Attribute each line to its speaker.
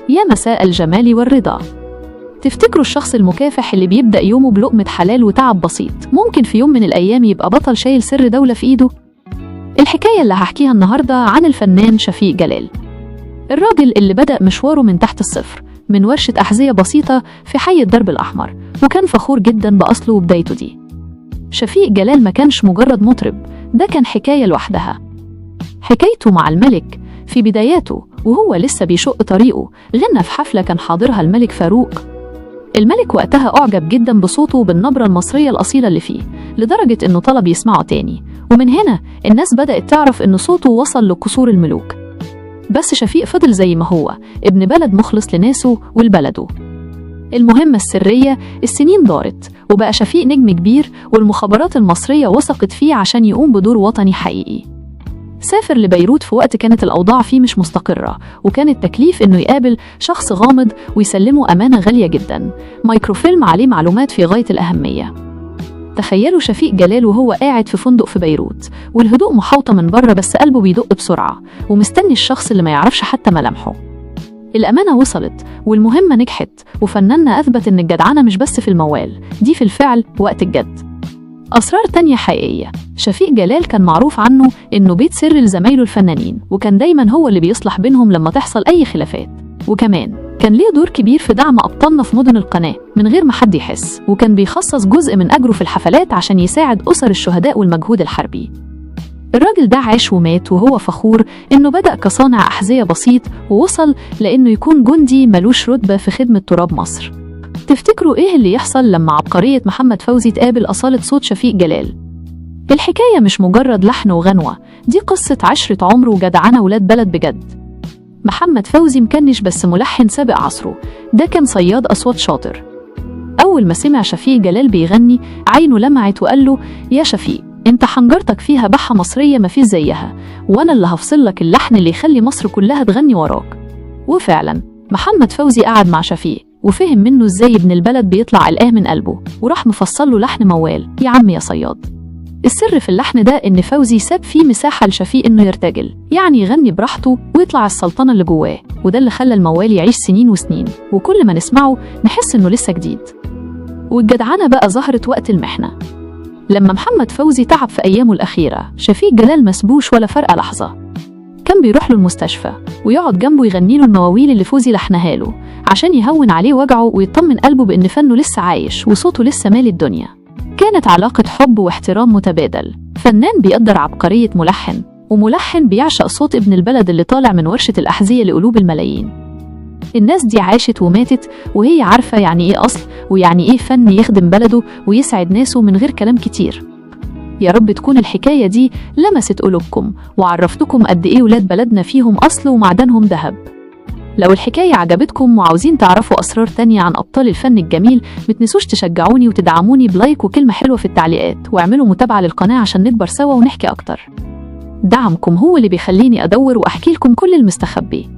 Speaker 1: يا مساء الجمال والرضا. تفتكروا الشخص المكافح اللي بيبدأ يومه بلقمة حلال وتعب بسيط ممكن في يوم من الأيام يبقى بطل شايل سر دولة في إيده؟ الحكاية اللي هحكيها النهاردة عن الفنان شفيق جلال، الراجل اللي بدأ مشواره من تحت الصفر، من ورشة أحذية بسيطة في حي الدرب الأحمر، وكان فخور جدا بأصله وبدايته دي. شفيق جلال ما كانش مجرد مطرب، ده كان حكاية لوحدها. حكايته مع الملك في بداياته وهو لسه بيشق طريقه، غنى في حفلة كان حاضرها الملك فاروق. الملك وقتها أعجب جدا بصوته وبالنبرة المصرية الأصيلة اللي فيه، لدرجة إنه طلب يسمعه تاني، ومن هنا الناس بدأت تعرف إن صوته وصل لقصور الملوك. بس شفيق فضل زي ما هو، ابن بلد مخلص لناسه ولبلده. المهمة السرية السنين دارت، وبقى شفيق نجم كبير، والمخابرات المصرية وثقت فيه عشان يقوم بدور وطني حقيقي. سافر لبيروت في وقت كانت الأوضاع فيه مش مستقرة، وكان التكليف إنه يقابل شخص غامض ويسلمه أمانة غالية جدا، مايكروفيلم عليه معلومات في غاية الأهمية. تخيلوا شفيق جلال وهو قاعد في فندق في بيروت، والهدوء محاوطة من بره بس قلبه بيدق بسرعة، ومستني الشخص اللي ما يعرفش حتى ملامحه. الأمانة وصلت والمهمة نجحت، وفناننا أثبت إن الجدعنة مش بس في الموال، دي في الفعل وقت الجد. أسرار تانية حقيقية، شفيق جلال كان معروف عنه إنه بيت سر لزمايله الفنانين، وكان دايما هو اللي بيصلح بينهم لما تحصل أي خلافات. وكمان كان ليه دور كبير في دعم أبطالنا في مدن القناة من غير ما حد يحس، وكان بيخصص جزء من أجره في الحفلات عشان يساعد أسر الشهداء والمجهود الحربي. الراجل ده عاش ومات وهو فخور إنه بدأ كصانع أحذية بسيط، ووصل لإنه يكون جندي ملوش رتبة في خدمة تراب مصر. تفتكروا إيه اللي يحصل لما عبقرية محمد فوزي تقابل أصالة صوت شفيق جلال؟ الحكاية مش مجرد لحن وغنوة، دي قصة عشرة عمر وجدعنة ولاد بلد بجد. محمد فوزي مكنش بس ملحن سابق عصره، ده كان صياد أصوات شاطر. أول ما سمع شفيق جلال بيغني عينه لمعت وقال له: يا شفيق، انت حنجرتك فيها بحة مصرية مفيش زيها، وانا اللي هفصل لك اللحن اللي يخلي مصر كلها تغني وراك. وفعلا محمد فوزي قعد مع شفيق وفهم منه ازاي ابن البلد بيطلع قلقاه من قلبه، وراح مفصل له لحن موال: يا عم يا صياد. السر في اللحن ده ان فوزي ساب فيه مساحة لشفيق انه يرتجل، يعني يغني براحته ويطلع السلطنة اللي جواه، وده اللي خلى الموال يعيش سنين وسنين، وكل ما نسمعه نحس انه لسه جديد. والجدعنة بقى ظهرت وقت المحنة، لما محمد فوزي تعب في أيامه الأخيرة، شفيق جلال مسبوش ولا فرق لحظة، كان بيروح له المستشفى ويقعد جنبه يغني له المواويل اللي فوزي لحنها له عشان يهون عليه وجعه ويطمن قلبه بأن فنه لسه عايش وصوته لسه مالي الدنيا. كانت علاقة حب واحترام متبادل، فنان بيقدر عبقرية ملحن، وملحن بيعشق صوت ابن البلد اللي طالع من ورشة الأحذية لقلوب الملايين. الناس دي عاشت وماتت وهي عارفة يعني إيه أصل، ويعني إيه فن يخدم بلده ويسعد ناسه من غير كلام كتير. يا رب تكون الحكاية دي لمست قلوبكم وعرفتكم قد إيه ولاد بلدنا فيهم أصل ومعدنهم ذهب. لو الحكاية عجبتكم وعاوزين تعرفوا أسرار تانية عن أبطال الفن الجميل، متنسوش تشجعوني وتدعموني بلايك وكلمة حلوة في التعليقات، واعملوا متابعة للقناة عشان نكبر سوا ونحكي أكتر. دعمكم هو اللي بيخليني أدور وأحكي لكم كل المستخبي.